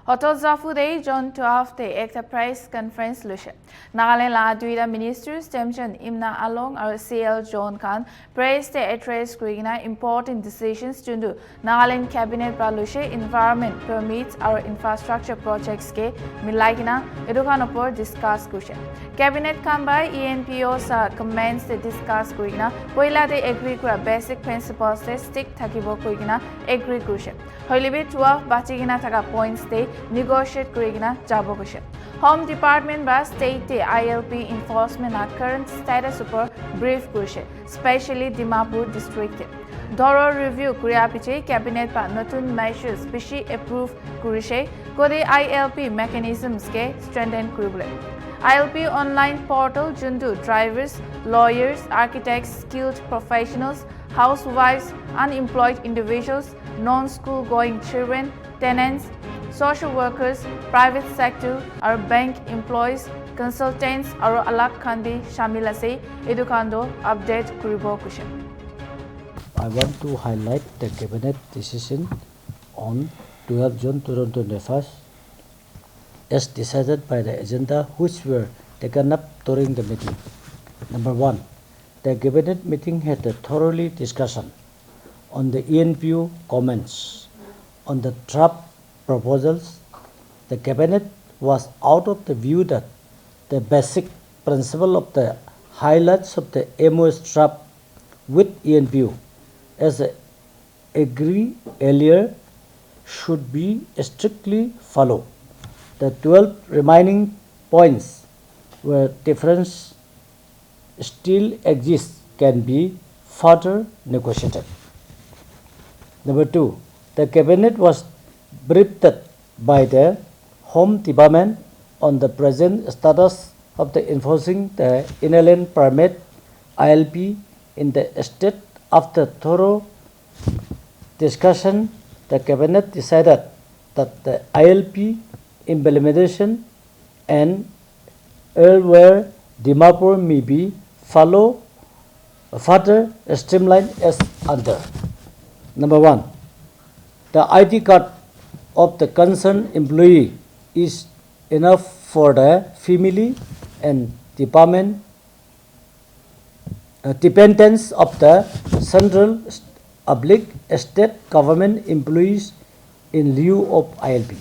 Hotel Japfu Day, John 12 Day, Ekta Prize Conference Lushe. Nagaland la duida ministers Temjen Imna along our CL John Khan praised the address Grigina important decisions to do. Nagaland Cabinet Pralushe environment permits our infrastructure projects ke milaikina edukan upor discuss kushe. Cabinet Khan by Enpo sa comments the discuss Grigina poila de agree kura basic principles de stick thakibo kuigina agree kushe. Hoilibe 12 bachigina thaka points de negotiate kurigina jabo kushe. Home Department ba state the ILP enforcement at current status upor brief kushe, especially Dimapur district. Thorough review kuriya piche cabinet pa notun measures bishi approve kurishe kode ILP mechanisms ke strengthen kuribule. ILP online portal jundu drivers, lawyers, architects, skilled professionals, housewives, unemployed individuals, non-school going children, tenants, social workers, private sector, or bank employees, consultants, or alak kandi shamil ase edukando update kuribo kushe. I want to highlight the cabinet decision on 12 June 2021 as decided by the agenda which were taken up during the meeting. Number 1. The cabinet meeting had a thoroughly discussion on the ENPO comments on the draft proposals. The cabinet was out of the view that the basic principle of the highlights of the MOS draft with ENPO as agreed earlier should be strictly followed. The 12 remaining points where difference still exists can be further negotiated. Number 2. The cabinet was briefed by the Home Department on the present status of the enforcing the inland permit ILP in the state. After thorough discussion, the cabinet decided that the ILP implementation and where Dimapur may be follow further streamlined as under. Number 1. The ID card of the concerned employee is enough for the family and dependents of the central state government employees in lieu of ILP.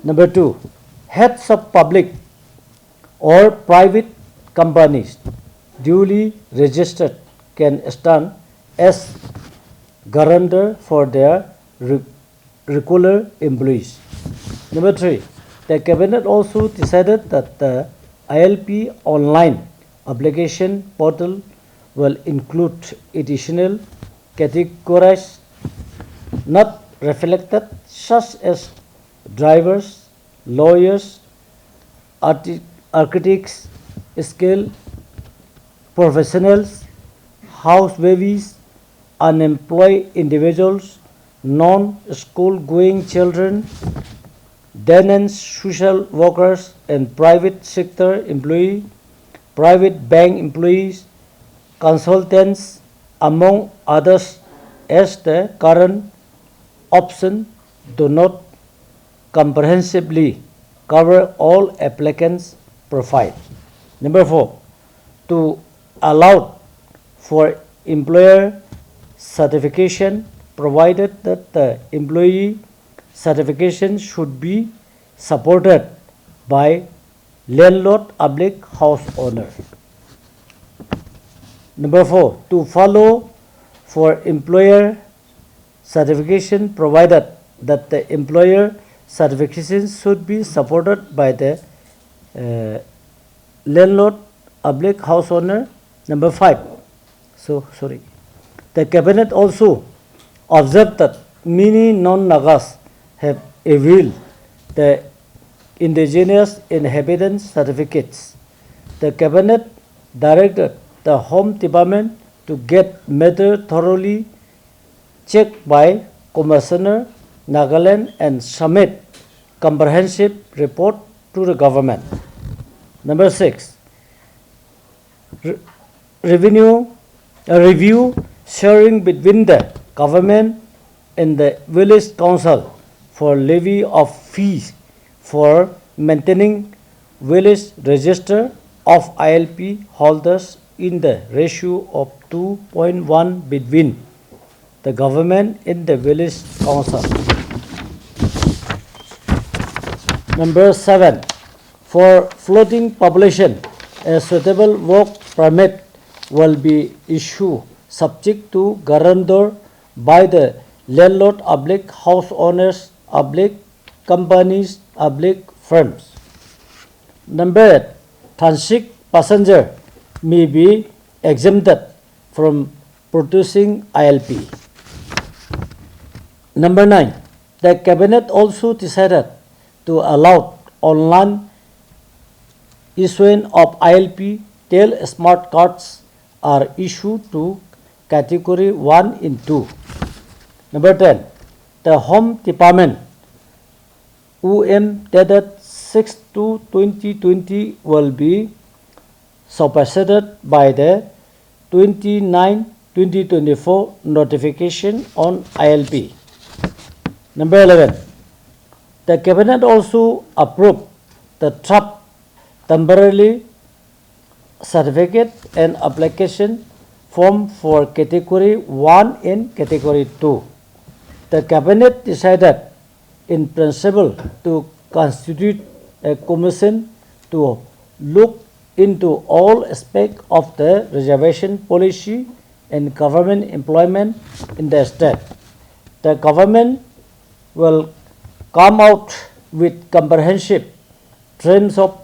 Number 2. Heads of public or private companies duly registered can stand as guarantor for their regular employees. Number 3. The cabinet also decided that the ILP online application portal will include additional categories not reflected such as drivers, lawyers, architects, skilled professionals, housewives, unemployed individuals, non-school going children, tenants, social workers, and private sector employees, private bank employees, consultants, among others, as the current option do not comprehensively cover all applicants' profile. Number 4. To allow for employer certification, provided that the employee certification should be supported by landlord public house owner. Number 4. To follow for employer certification, provided that the employer certification should be supported by the landlord public house owner. Number 5. The cabinet also observed that many non-Nagas have availed the indigenous inhabitants certificates. The cabinet directed the Home Department to get matter thoroughly checked by Commissioner Nagaland and submit comprehensive report to the government. Number 6. Review sharing between the government and the village council for levy of fees for maintaining village register of ILP holders in the ratio of 2.1 between the government and the village council. Number 7, for floating population, a suitable work permit will be issued subject to guarantor by the landlord, house owners, companies, firms. Number 8, transit passenger may be exempted from producing ILP. Number 9, the cabinet also decided to allow online issuance of ILP till smart cards are issued to category 1 and 2. Number 10, the Home Department UM dated 6/2/2020 will be superseded by the 29/2024 notification on ILP. Number 11, the Cabinet also approved the draft temporary certificate and application form for category 1 and category 2. The Cabinet decided in principle to constitute a commission to look into all aspects of the reservation policy and government employment in the state. The government will come out with comprehensive terms of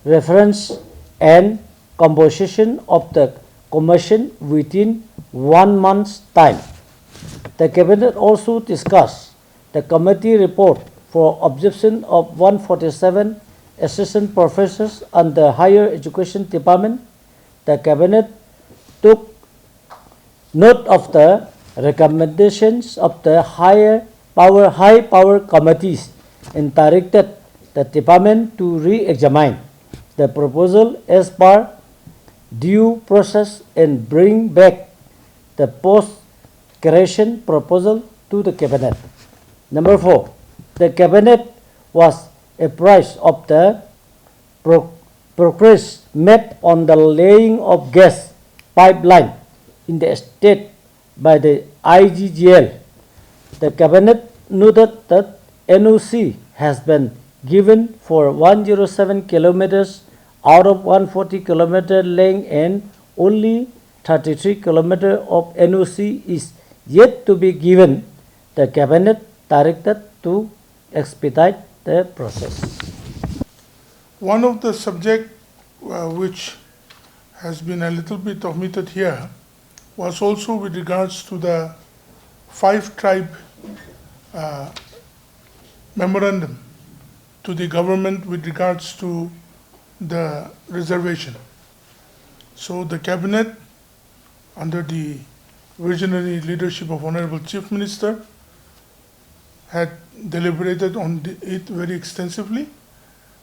reference and composition of the commission within 1 month's time. The Cabinet also discussed the committee report for objection of 147 assistant professors and the Higher Education Department. The Cabinet took note of the recommendations of the high power committees and directed the department to re-examine the proposal as per due process and bring back the post-creation proposal to the Cabinet. Number 4, the Cabinet was apprised of the progress made on the laying of gas pipeline in the state by the IGGL. The Cabinet noted that NOC has been given for 107 kilometers out of 140 kilometer length and only 33 kilometers of NOC is yet to be given. The Cabinet directed to expedite the process. One of the subject which has been a little bit omitted here was also with regards to the 5-tribe memorandum to the government with regards to the reservation. So the Cabinet, under the visionary leadership of Honorable Chief Minister, had deliberated on it very extensively,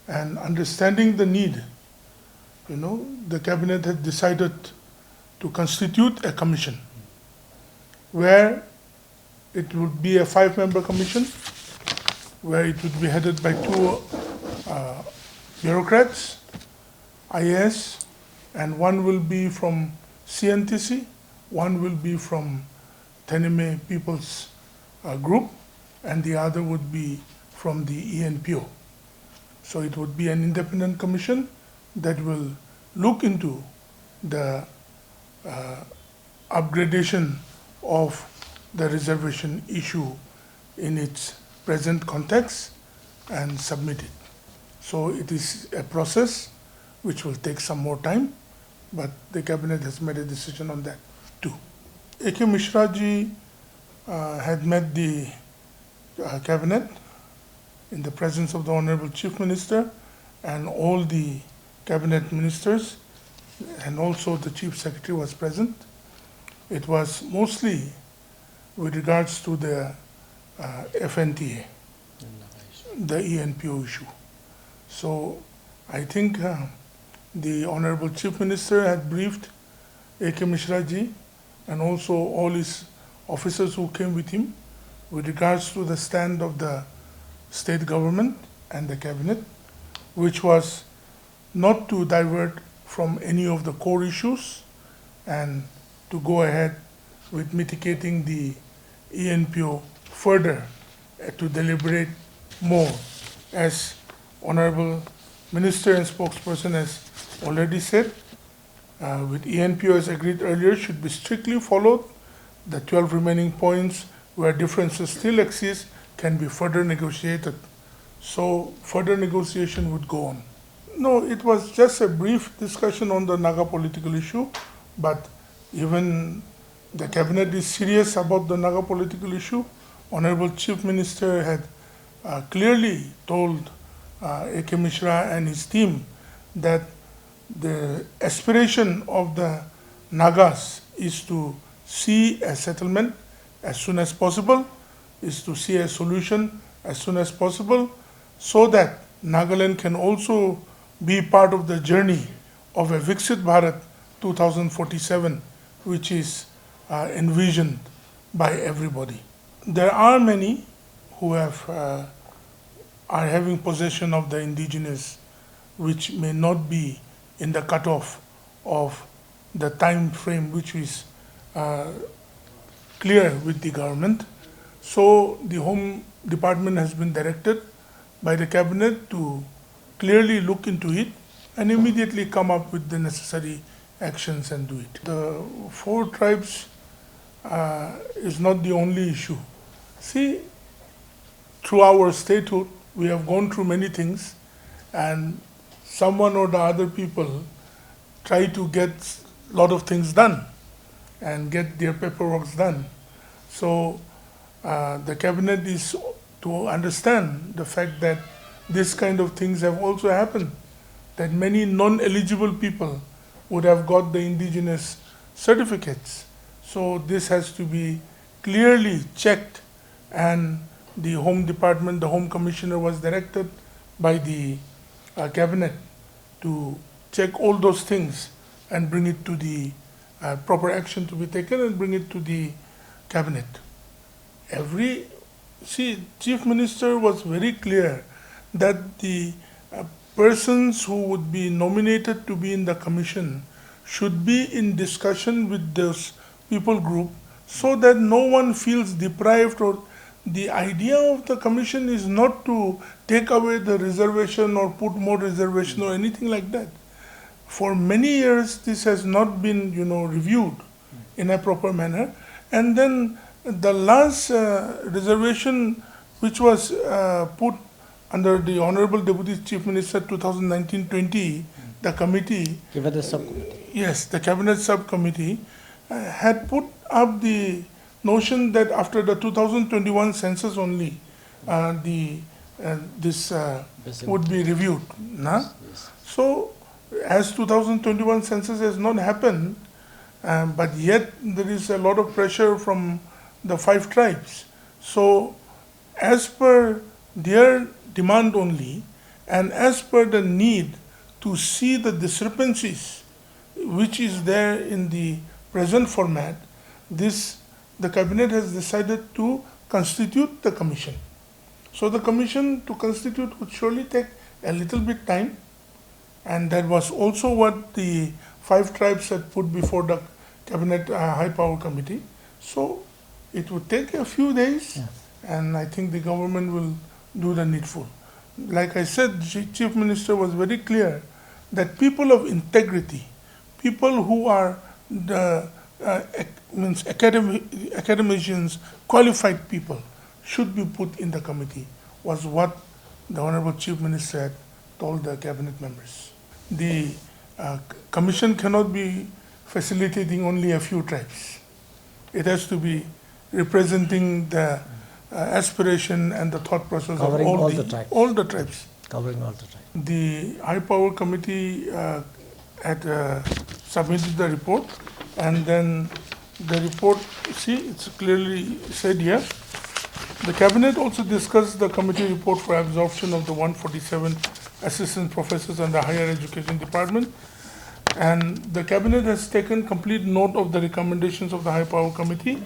and understanding the need, the Cabinet had decided to constitute a commission where it would be a 5-member commission, where it would be headed by 2 bureaucrats, IAS, and 1 will be from CNTC, 1 will be from Teneme People's Group, and the other would be from the ENPO. So it would be an independent commission that will look into the upgradation of the reservation issue in its present context and submit it. So it is a process which will take some more time, but the Cabinet has made a decision on that too. A.K. Mishra ji had met the Cabinet in the presence of the Honorable Chief Minister and all the Cabinet ministers, and also the Chief Secretary was present. It was mostly with regards to the FNTA, the ENPO issue. So I think the Honorable Chief Minister had briefed A.K. Mishra ji and also all his officers who came with him with regards to the stand of the state government and the cabinet, which was not to divert from any of the core issues and to go ahead with mitigating the ENPO further, to deliberate more. As Honorable Minister and spokesperson has already said, with ENPO as agreed earlier should be strictly followed. The 12 remaining points where differences still exist can be further negotiated. So further negotiation would go on. No, it was just a brief discussion on the Naga political issue, but even the cabinet is serious about the Naga political issue. Honorable Chief Minister had clearly told A.K. Mishra and his team that the aspiration of the Nagas is to see a settlement as soon as possible, is to see a solution as soon as possible, so that Nagaland can also be part of the journey of a Viksit Bharat 2047, which is envisioned by everybody. There are many who are having possession of the indigenous, which may not be in the cutoff of the time frame which is clear with the government. So the Home Department has been directed by the cabinet to clearly look into it and immediately come up with the necessary actions and do it. The 4 tribes is not the only issue. See, through our statehood, we have gone through many things, and someone or the other people try to get a lot of things done and get their paperwork done. So the cabinet is to understand the fact that this kind of things have also happened, that many non-eligible people would have got the indigenous certificates. So this has to be clearly checked, and the Home Department, the Home Commissioner was directed by the cabinet to check all those things and bring it to the proper action to be taken and bring it to the cabinet. Chief Minister was very clear that the persons who would be nominated to be in the commission should be in discussion with those people group, so that no one feels deprived. Or the idea of the commission is not to take away the reservation or put more reservation or anything like that. For many years this has not been reviewed in a proper manner, and then the last reservation which was put under the Honorable Deputy Chief Minister 2019-20, the committee, Cabinet Subcommittee. Yes, the Cabinet Subcommittee had put up the notion that after the 2021 census only, this would be reviewed. Yes. So, as 2021 census has not happened, but yet there is a lot of pressure from the 5 tribes. So, as per their demand only, and as per the need to see the discrepancies which is there in the present format, the cabinet has decided to constitute the commission. So the commission to constitute would surely take a little bit time, and that was also what the 5 tribes had put before the cabinet high power committee. So it would take a few days, yes, and I think the government will do the needful. Like I said, the Chief Minister was very clear that people of integrity, people who are the academicians, qualified people, should be put in the committee, was what the Honorable Chief Minister had told the cabinet members. The commission cannot be facilitating only a few tribes. It has to be representing the aspiration and the thought process covering of all the tribes. All the tribes. Covering all the tribes. The High Power Committee had submitted the report, and then the report, see, it's clearly said here. The cabinet also discussed the committee report for absorption of the 147 assistant professors in the higher education department, and the cabinet has taken complete note of the recommendations of the High Power Committee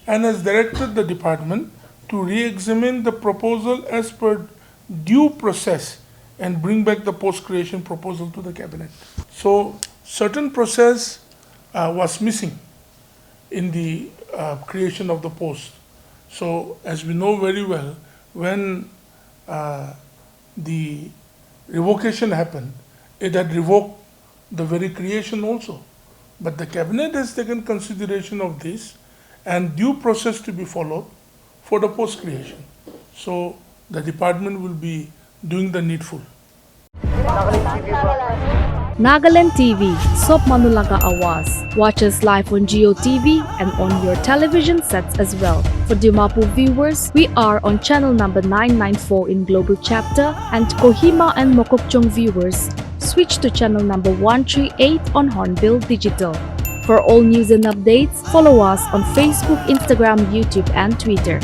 and has directed the department to re-examine the proposal as per due process and bring back the post-creation proposal to the cabinet. So certain process was missing in the creation of the post. So as we know very well, when the revocation happened, it had revoked the very creation also. But the cabinet has taken consideration of this and due process to be followed for the post creation. So the department will be doing the needful. Nagaland TV, Sop Manulaga Awas. Watch us live on Geo TV and on your television sets as well. For Dimapur viewers, we are on channel number 994 in Global Chapter, and Kohima and Mokokchung viewers, switch to channel number 138 on Hornbill Digital. For all news and updates, follow us on Facebook, Instagram, YouTube, and Twitter.